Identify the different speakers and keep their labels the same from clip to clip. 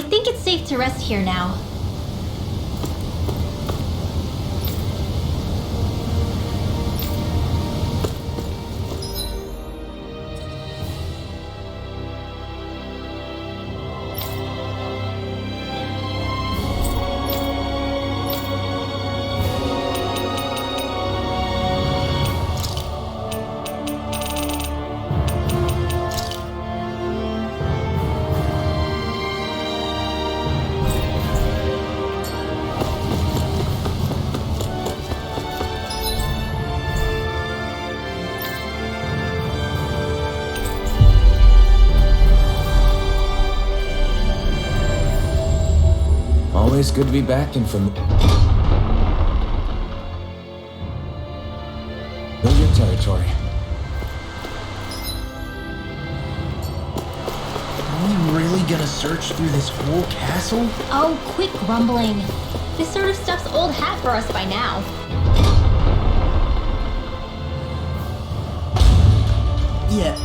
Speaker 1: think it's safe to rest here now.
Speaker 2: Always good to be back in familiar territory.
Speaker 3: Are we really gonna search through this whole castle?
Speaker 1: Oh, quit grumbling. This sort of stuff's old hat for us by now.
Speaker 3: Yeah.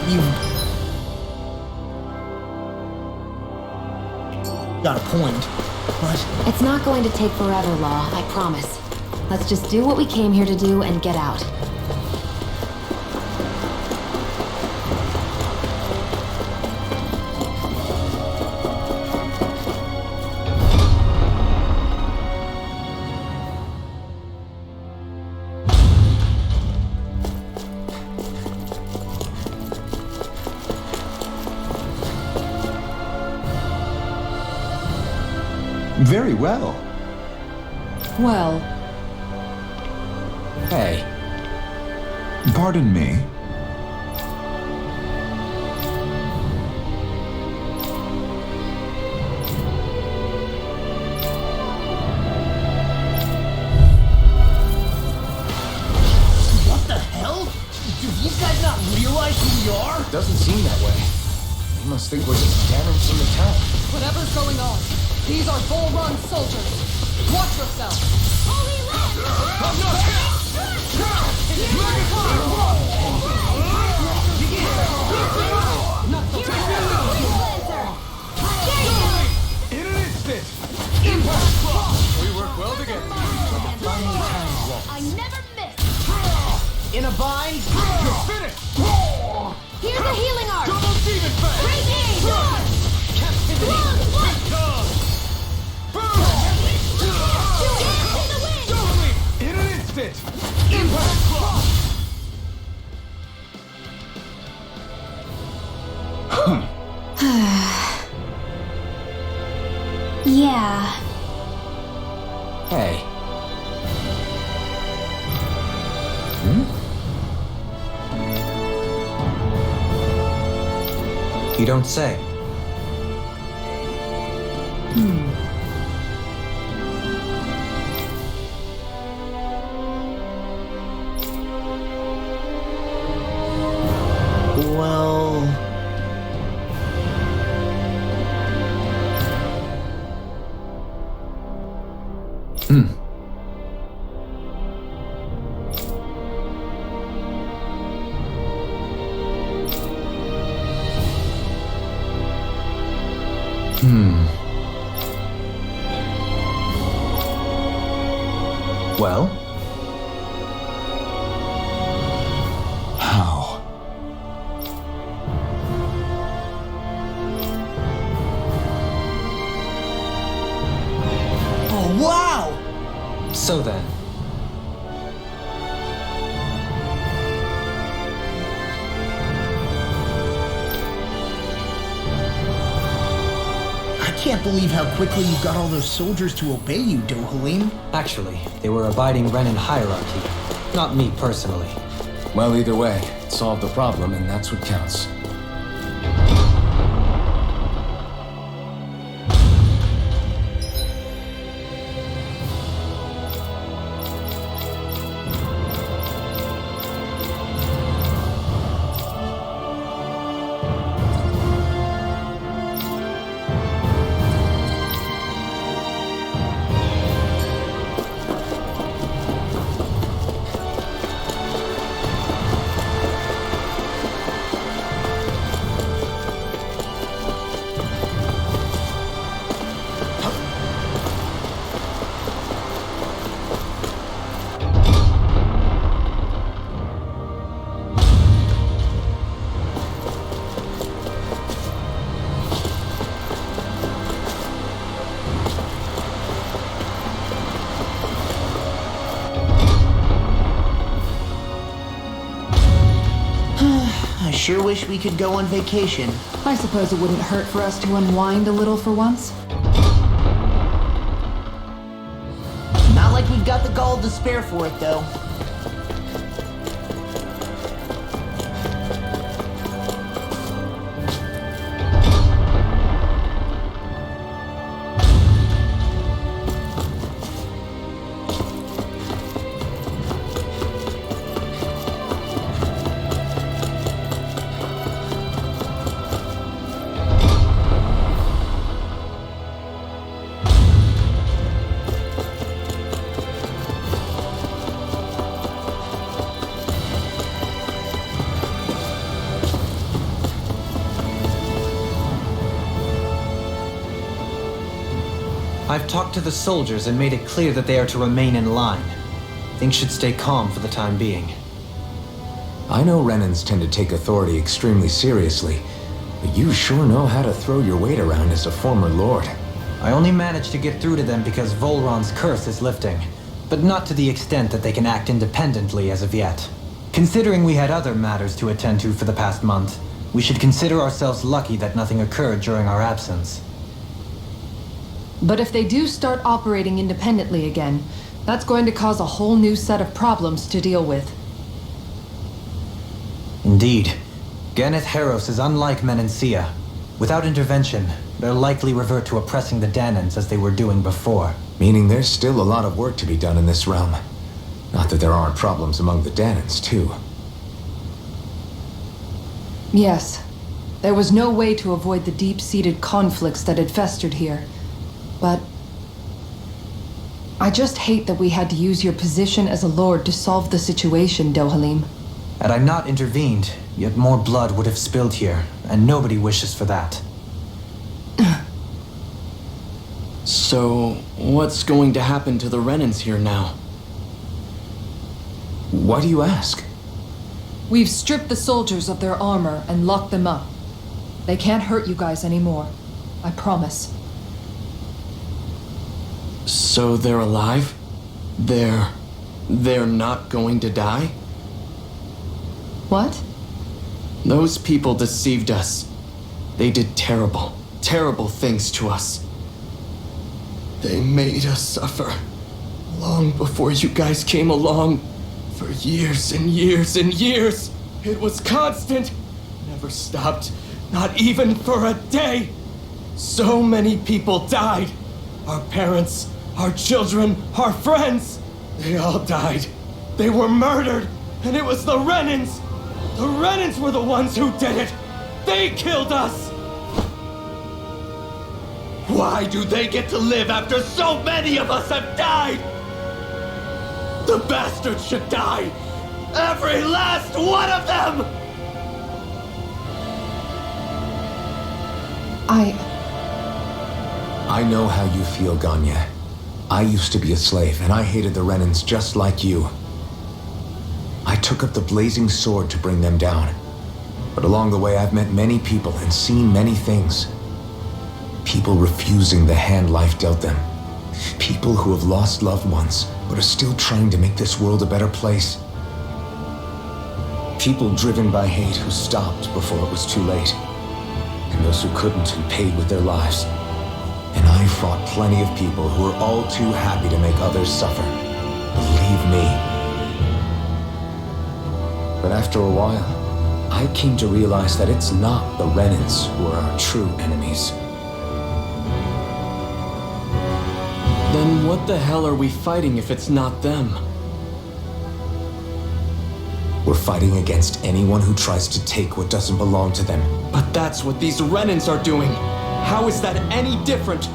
Speaker 3: You've got a point, but
Speaker 4: It's not going to take forever, Law, I promise. Let's just do what we came here to do and get out.
Speaker 5: Very well.
Speaker 4: Well,
Speaker 2: Hey,
Speaker 5: Pardon me.
Speaker 3: what the hell? Do these guys not realize who we are?
Speaker 2: doesn't seem that way. They must think we're just damaged from the town.
Speaker 6: Whatever's going on, these are Bull Run soldiers. Watch yourself.
Speaker 1: Holy land!
Speaker 5: In an instant!
Speaker 2: We work well together.
Speaker 1: I never miss!
Speaker 3: In a bind?
Speaker 5: You're finished!
Speaker 1: Here's a healing arm!
Speaker 5: Double demon fang!
Speaker 1: Great aid!
Speaker 3: Captivity!
Speaker 5: In an instant!
Speaker 1: Yeah.
Speaker 2: Hey. You don't say.
Speaker 3: Well...
Speaker 2: Well?
Speaker 5: How?
Speaker 3: Oh, wow!
Speaker 2: So then.
Speaker 3: I can't believe how quickly you got all those soldiers to obey you, Dohalim.
Speaker 2: Actually, they were abiding Renan hierarchy. Not me personally. Well, either way, it solved the problem, and that's what counts.
Speaker 7: sure wish we could go on vacation.
Speaker 6: I suppose it wouldn't hurt for us to unwind a little for once.
Speaker 7: Not like we've got the gall to spare for it, though.
Speaker 2: I've talked to the soldiers and made it clear that they are to remain in line. Things should stay calm for the time being.
Speaker 8: I know Renans tend to take authority extremely seriously, but you sure know how to throw your weight around as a former lord.
Speaker 2: I only managed to get through to them because Volron's curse is lifting, but not to the extent that they can act independently as of yet. Considering we had other matters to attend to for the past month, we should consider ourselves lucky that nothing occurred during our absence.
Speaker 6: But if they do start operating independently again, that's going to cause a whole new set of problems to deal with.
Speaker 2: Indeed. Ganeth Heros is unlike Menancia. Without intervention, they'll likely revert to oppressing the Danans as they were doing before.
Speaker 8: Meaning there's still a lot of work to be done in this realm. Not that there aren't problems among the Danans, too.
Speaker 6: Yes. There was no way to avoid the deep-seated conflicts that had festered here. But I just hate that we had to use your position as a lord to solve the situation, Dohalim.
Speaker 2: Had I not intervened, yet more blood would have spilled here, and nobody wishes for that.
Speaker 9: So, what's going to happen to the Renans here now?
Speaker 8: Why do you ask?
Speaker 6: We've stripped the soldiers of their armor and locked them up. They can't hurt you guys anymore. I promise.
Speaker 9: So they're alive? They're not going to die?
Speaker 6: What?
Speaker 9: Those people deceived us. They did terrible, terrible things to us. They made us suffer. Long before you guys came along. For years and years and years. It was constant. Never stopped. Not even for a day. So many people died. Our parents, our children, our friends. They all died. They were murdered. And it was the Renans. The Renans were the ones who did it. They killed us. Why do they get to live after so many of us have died? The bastards should die. Every last one of them!
Speaker 8: I know how you feel, Ganya. I used to be a slave, and I hated the Renans just like you. I took up the blazing sword to bring them down. But along the way, I've met many people and seen many things. People refusing the hand life dealt them. People who have lost loved ones, but are still trying to make this world a better place. People driven by hate who stopped before it was too late. And those who couldn't and paid with their lives. And I fought plenty of people who were all too happy to make others suffer. Believe me. But after a while, I came to realize that it's not the Renans who are our true enemies.
Speaker 9: Then what the hell are we fighting if it's not them?
Speaker 8: We're fighting against anyone who tries to take what doesn't belong to them.
Speaker 9: But that's what these Renans are doing. How is that any different?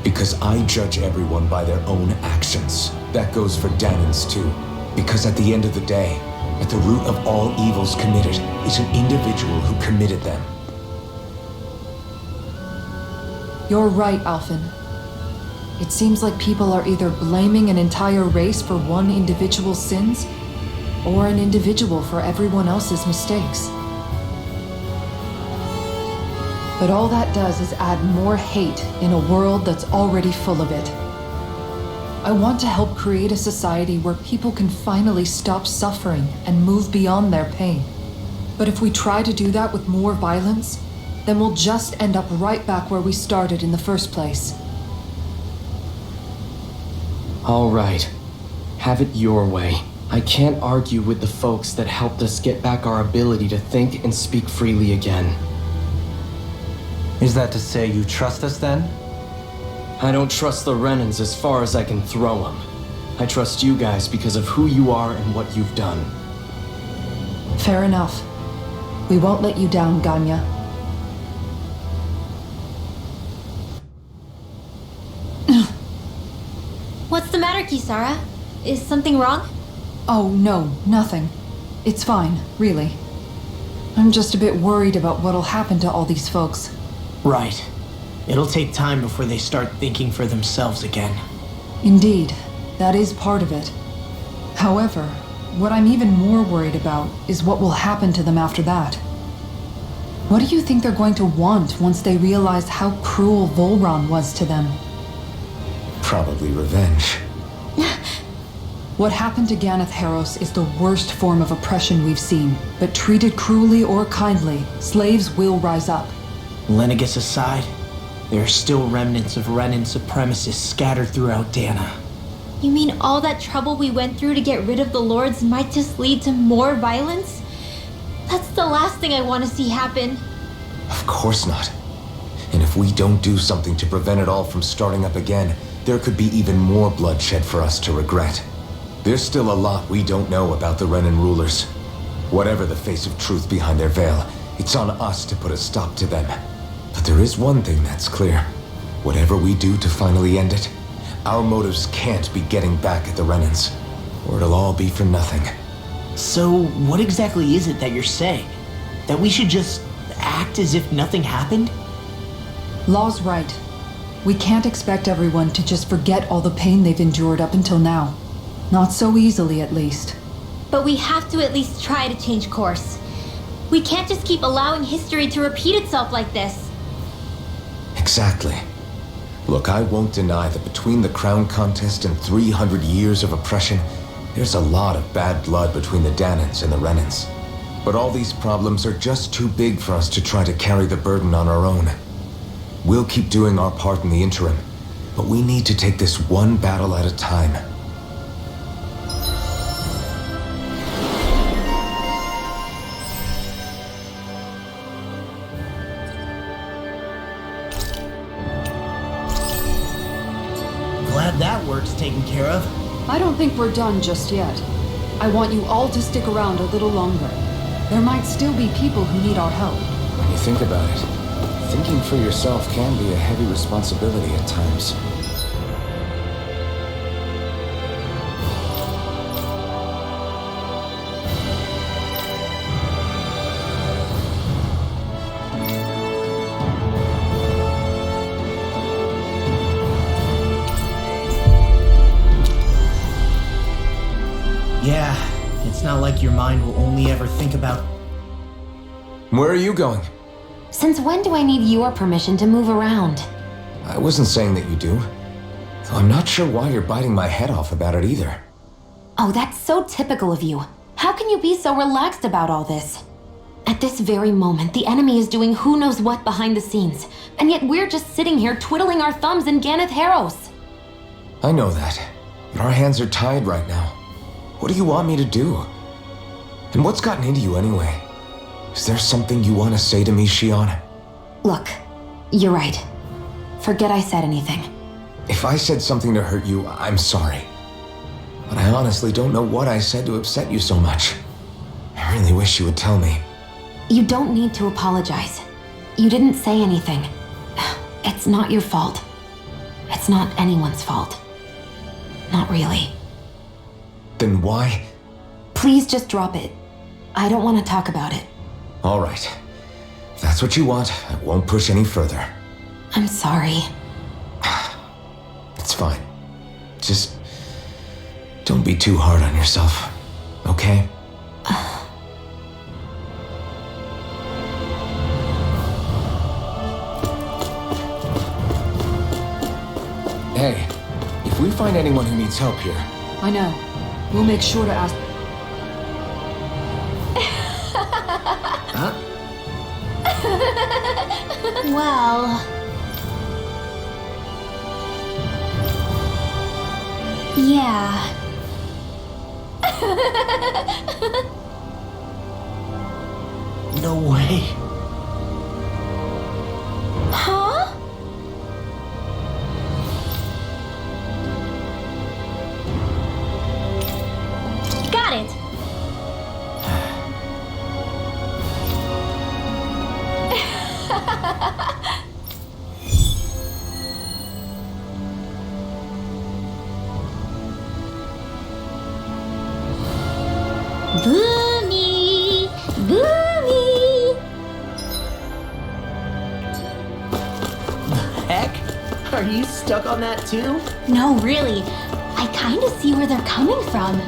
Speaker 8: Because I judge everyone by their own actions. That goes for Danans too. Because at the end of the day, at the root of all evils committed is an individual who committed them.
Speaker 6: You're right, Alphen. It seems like people are either blaming an entire race for one individual's sins, or an individual for everyone else's mistakes. But all that does is add more hate in a world that's already full of it. I want to help create a society where people can finally stop suffering and move beyond their pain. But if we try to do that with more violence, then we'll just end up right back where we started in the first place.
Speaker 9: All right. Have it your way. I can't argue with the folks that helped us get back our ability to think and speak freely again.
Speaker 2: Is that to say you trust us then?
Speaker 9: I don't trust the Renans as far as I can throw them. I trust you guys because of who you are and what you've done.
Speaker 6: Fair enough. We won't let you down, Ganya.
Speaker 1: What's the matter, Kisara? Is something wrong?
Speaker 6: Oh, no, nothing. It's fine, really. I'm just a bit worried about what'll happen to all these folks.
Speaker 3: Right. It'll take time before they start thinking for themselves again.
Speaker 6: Indeed, that is part of it. However, what I'm even more worried about is what will happen to them after that. What do you think they're going to want once they realize how cruel Volron was to them?
Speaker 8: Probably revenge.
Speaker 6: What happened to Ganeth Haros is the worst form of oppression we've seen, but treated cruelly or kindly, slaves will rise up.
Speaker 3: Lenegus aside, there are still remnants of Renan supremacists scattered throughout Dana.
Speaker 1: You mean all that trouble we went through to get rid of the Lords might just lead to more violence? That's the last thing I want to see happen.
Speaker 8: Of course not. And if we don't do something to prevent it all from starting up again, there could be even more bloodshed for us to regret. There's still a lot we don't know about the Renan rulers. Whatever the face of truth behind their veil, it's on us to put a stop to them. But there is one thing that's clear. Whatever we do to finally end it, our motives can't be getting back at the Renans, or it'll all be for nothing.
Speaker 3: So, what exactly is it that you're saying? That we should just act as if nothing happened?
Speaker 6: Law's right. We can't expect everyone to just forget all the pain they've endured up until now. Not so easily, at least.
Speaker 1: But we have to at least try to change course. We can't just keep allowing history to repeat itself like this.
Speaker 8: Exactly. Look, I won't deny that between the crown contest and 300 years of oppression, there's a lot of bad blood between the Danans and the Renans. But all these problems are just too big for us to try to carry the burden on our own. We'll keep doing our part in the interim, but we need to take this one battle at a time.
Speaker 3: Glad that work's taken care of.
Speaker 6: I don't think we're done just yet. I want you all to stick around a little longer. There might still be people who need our help.
Speaker 8: When you think about it, thinking for yourself can be a heavy responsibility at times.
Speaker 3: Yeah, it's not like your mind will only ever think about...
Speaker 8: Where are you going?
Speaker 4: Since when do I need your permission to move around?
Speaker 8: I wasn't saying that you do. Though I'm not sure why you're biting my head off about it either.
Speaker 4: Oh, that's so typical of you. How can you be so relaxed about all this? At this very moment, the enemy is doing who knows what behind the scenes, and yet we're just sitting here twiddling our thumbs in Ganeth Haros.
Speaker 8: I know that, but our hands are tied right now. What do you want me to do? And what's gotten into you anyway? Is there something you want to say to me, Shion?
Speaker 4: Look, you're right. Forget I said anything.
Speaker 8: If I said something to hurt you, I'm sorry. But I honestly don't know what I said to upset you so much. I really wish you would tell me.
Speaker 4: You don't need to apologize. You didn't say anything. It's not your fault. It's not anyone's fault. Not really.
Speaker 8: Then why?
Speaker 4: Please just drop it. I don't want to talk about it.
Speaker 8: All right. If that's what you want, I won't push any further.
Speaker 4: I'm sorry.
Speaker 8: It's fine. Just don't be too hard on yourself, okay? Hey, if we find anyone who needs help here...
Speaker 6: I know. We'll make sure to ask...
Speaker 1: Well... Yeah.
Speaker 3: No way.
Speaker 1: Huh? Got it. Boomy! Boomy!
Speaker 3: Heck? Are you stuck on that too?
Speaker 1: No, really. I kind of see where they're coming from.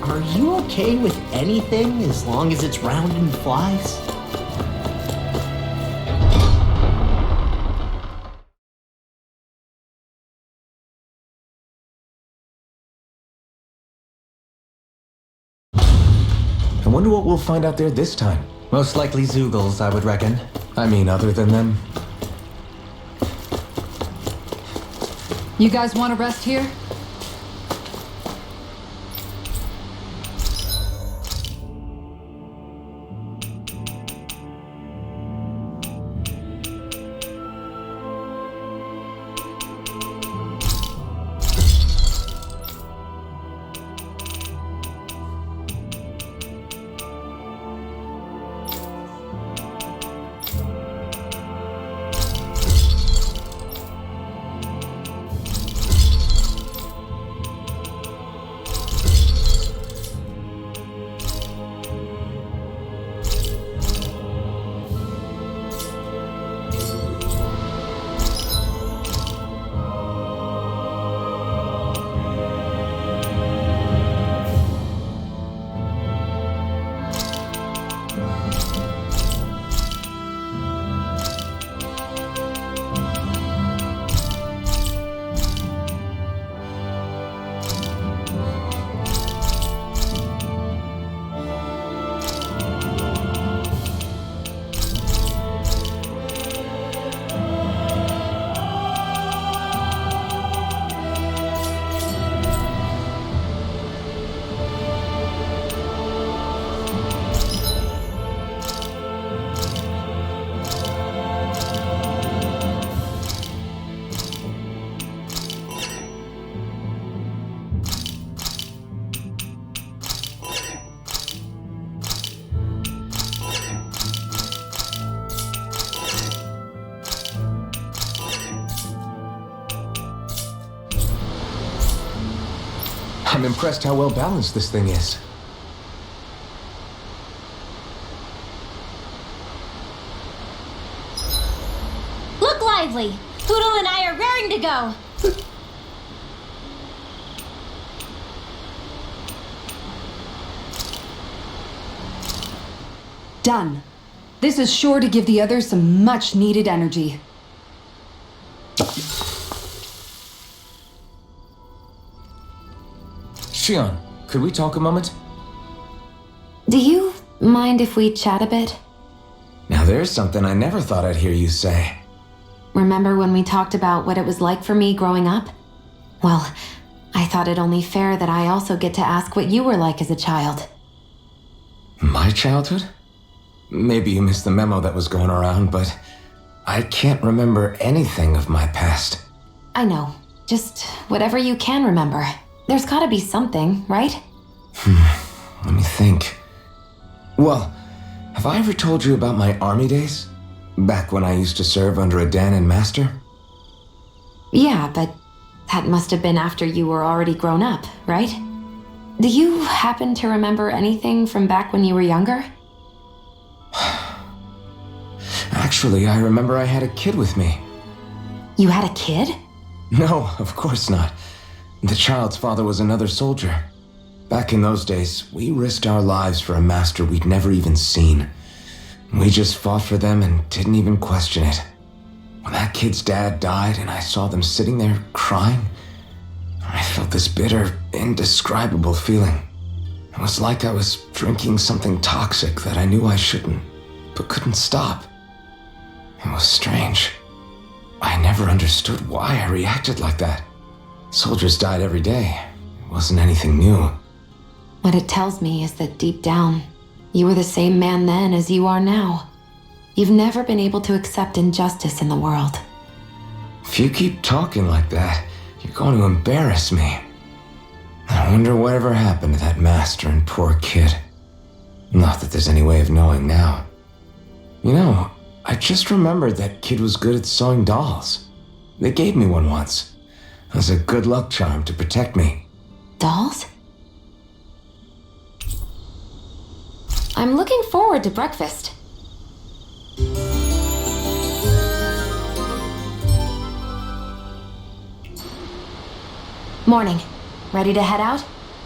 Speaker 3: Are you okay with anything as long as it's round and flies?
Speaker 8: I wonder what we'll find out there this time.
Speaker 2: Most likely Zoogles, I would reckon.
Speaker 8: I mean, other than them.
Speaker 6: You guys want to rest here?
Speaker 8: I'm impressed how well balanced this thing is.
Speaker 1: Look lively! Poodle and I are raring to go!
Speaker 6: Done. This is sure to give the others some much needed energy.
Speaker 8: Shion, could we talk a moment?
Speaker 4: Do you mind if we chat a bit?
Speaker 8: Now there's something I never thought I'd hear you say.
Speaker 4: Remember when we talked about what it was like for me growing up? Well, I thought it only fair that I also get to ask what you were like as a child.
Speaker 8: My childhood? Maybe you missed the memo that was going around, but I can't remember anything of my past.
Speaker 4: I know. Just whatever you can remember. There's gotta be something, right?
Speaker 8: Let me think. Well, have I ever told you about my army days? Back when I used to serve under a Danon master?
Speaker 4: Yeah, but that must have been after you were already grown up, right? Do you happen to remember anything from back when you were younger?
Speaker 8: Actually, I remember I had a kid with me.
Speaker 4: You had a kid?
Speaker 8: No, of course not. The child's father was another soldier. Back in those days, we risked our lives for a master we'd never even seen. We just fought for them and didn't even question it. When that kid's dad died and I saw them sitting there crying, I felt this bitter, indescribable feeling. It was like I was drinking something toxic that I knew I shouldn't, but couldn't stop. It was strange. I never understood why I reacted like that. Soldiers died every day. It wasn't anything new.
Speaker 4: What it tells me is that deep down, you were the same man then as you are now. You've never been able to accept injustice in the world.
Speaker 8: If you keep talking like that, you're going to embarrass me. I wonder whatever happened to that master and poor kid. Not that there's any way of knowing now. You know, I just remembered that kid was good at sewing dolls. They gave me one once. It was a good luck charm to protect me.
Speaker 4: Dolls? I'm looking forward to breakfast. Morning. Ready to head out?